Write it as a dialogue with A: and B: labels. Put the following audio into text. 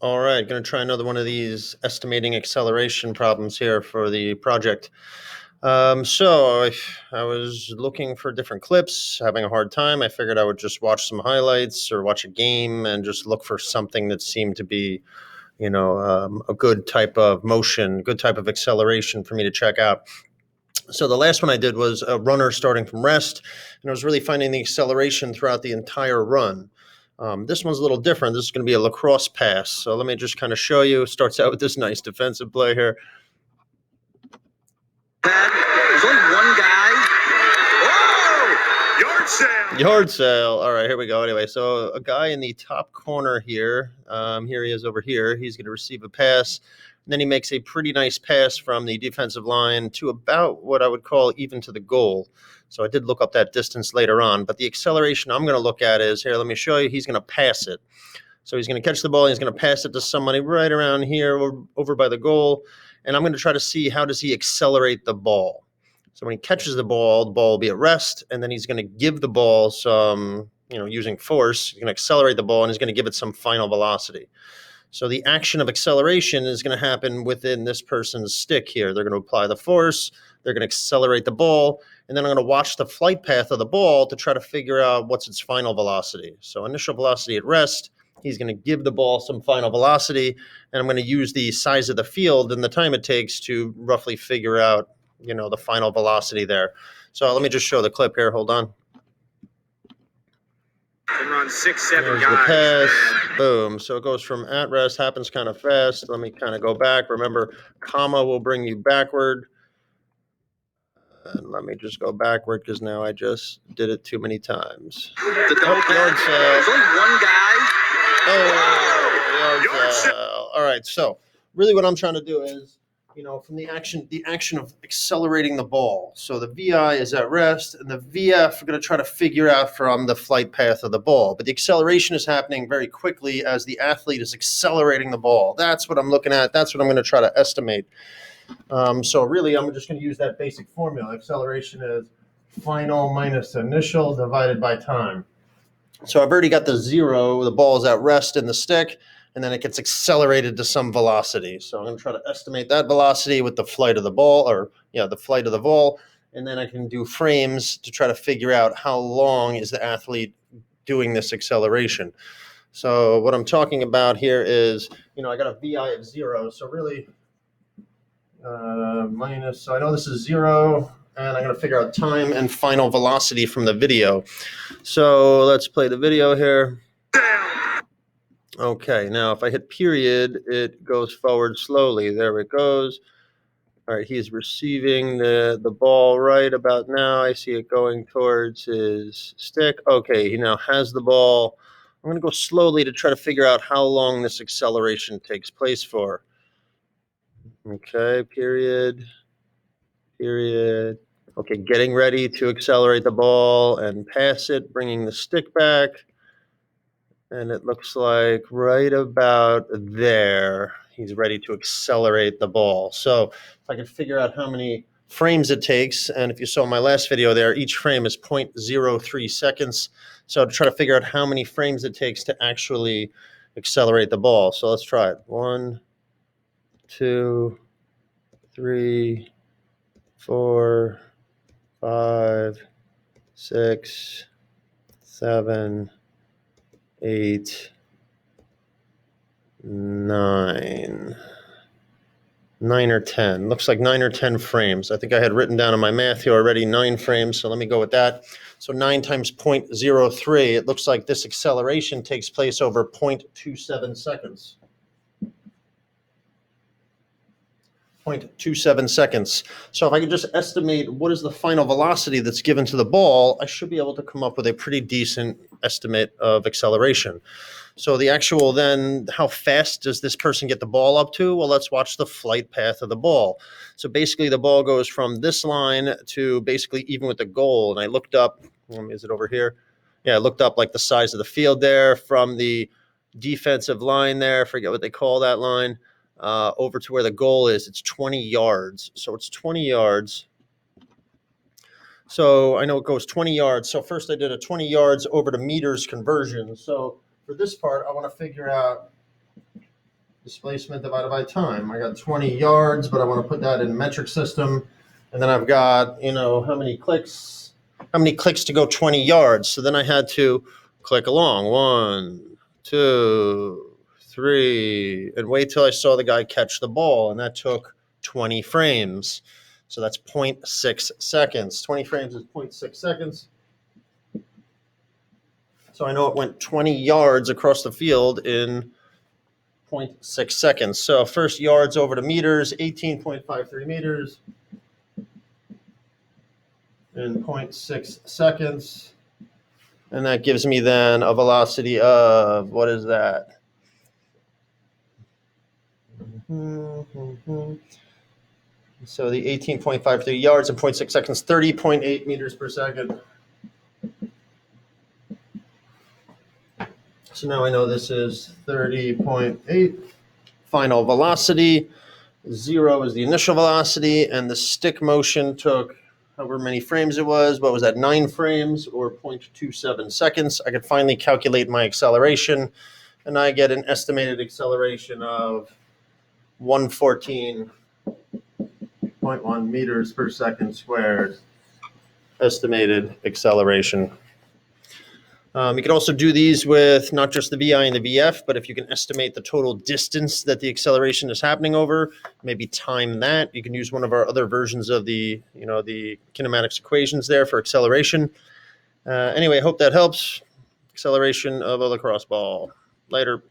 A: All right, going to try another one of these estimating acceleration problems here for the project. So I was looking for different clips, having a hard time. I figured I would just watch some highlights or watch a game and just look for something that seemed to be, a good type of motion, good type of acceleration for me to check out. So the last one I did was a runner starting from rest, and I was really finding the acceleration throughout the entire run. This one's a little different. This is going to be a lacrosse pass. So let me just kind of show you. It starts out with this nice defensive play here.
B: There's only one guy. Oh! Yard sale!
A: Yard sale. All right, here we go. Anyway, so a guy in the top corner here, here he is over here. He's going to receive a pass. And then he makes a pretty nice pass from the defensive line to about what I would call even to the goal. So I did look up that distance later on. But the acceleration I'm going to look at is, here, let me show you. He's going to pass it. So he's going to catch the ball. And he's going to pass it to somebody right around here over by the goal. And I'm going to try to see how does he accelerate the ball. So when he catches the ball will be at rest, and then he's going to give the ball some, using force. He's going to accelerate the ball, and he's going to give it some final velocity. So the action of acceleration is going to happen within this person's stick here. They're going to apply the force, they're going to accelerate the ball, and then I'm going to watch the flight path of the ball to try to figure out what's its final velocity. So initial velocity at rest, he's going to give the ball some final velocity, and I'm going to use the size of the field and the time it takes to roughly figure out, the final velocity there. So let me just show the clip here. Hold on.
B: Can run 6-7
A: There's
B: guys.
A: the pass. Boom. So it goes from at rest, happens kind of fast. Let me kind of go back. Remember, comma will bring you backward. And let me just go backward because now I just did it too many times.
B: The double yard sale. There's only one guy.
A: Oh, yard sale. All right. So really what I'm trying to do is, from the action of accelerating the ball. So the VI is at rest, and the VF we're going to try to figure out from the flight path of the ball. But the acceleration is happening very quickly as the athlete is accelerating the ball. That's what I'm looking at. That's what I'm going to try to estimate. So really, I'm just going to use that basic formula. Acceleration is final minus initial divided by time. So I've already got the zero. The ball is at rest in the stick, and then it gets accelerated to some velocity. So I'm going to try to estimate that velocity with the flight of the ball, the flight of the ball, and then I can do frames to try to figure out how long is the athlete doing this acceleration. So what I'm talking about here is, I got a VI of 0, so really minus, so I know this is 0, and I'm going to figure out time and final velocity from the video. So let's play the video here. Okay, now if I hit period, it goes forward slowly. There it goes. All right, he's receiving the ball right about now. I see it going towards his stick. Okay, he now has the ball. I'm going to go slowly to try to figure out how long this acceleration takes place for. Okay, period. Okay, getting ready to accelerate the ball and pass it, bringing the stick back. And it looks like right about there, he's ready to accelerate the ball. So if I can figure out how many frames it takes, and if you saw my last video there, each frame is 0.03 seconds. So to try to figure out how many frames it takes to actually accelerate the ball. So let's try it. 1, 2, 3, 4, 5, 6, 7, 8, 9 or 10. Looks like 9 or 10 frames. I think I had written down in my math here already 9 frames, so let me go with that. So 9 times 0.03, it looks like this acceleration takes place over 0.27 seconds. 0.27 seconds. So if I could just estimate what is the final velocity that's given to the ball, I should be able to come up with a pretty decent estimate of acceleration. So the actual then, how fast does this person get the ball up to? Well, let's watch the flight path of the ball. So basically the ball goes from this line to basically even with the goal. And I looked up, is it over here? Yeah, I looked up like the size of the field there from the defensive line there. I forget what they call that line. Over to where the goal is, it's 20 yards. So it's 20 yards. So I know it goes 20 yards. So first I did a 20 yards over to meters conversion. So for this part, I want to figure out displacement divided by time. I got 20 yards, but I want to put that in metric system. And then I've got, how many clicks to go 20 yards. So then I had to click along. 1, 2, 3, and wait till I saw the guy catch the ball. And that took 20 frames. So that's 0.6 seconds. 20 frames is 0.6 seconds. So I know it went 20 yards across the field in 0.6 seconds. So first yards over to meters, 18.53 meters in 0.6 seconds. And that gives me then a velocity of, what is that? So the 18.53 yards in 0.6 seconds, 30.8 meters per second. So now I know this is 30.8. Final velocity. 0 is the initial velocity, and the stick motion took however many frames it was. What was that, 9 frames or 0.27 seconds? I could finally calculate my acceleration, and I get an estimated acceleration of 114.1 meters per second squared. Estimated acceleration. You can also do these with not just the VI and the VF, but if you can estimate the total distance that the acceleration is happening over, maybe time that. You can use one of our other versions of the kinematics equations there for acceleration. Anyway, I hope that helps. Acceleration of a lacrosse ball. Later.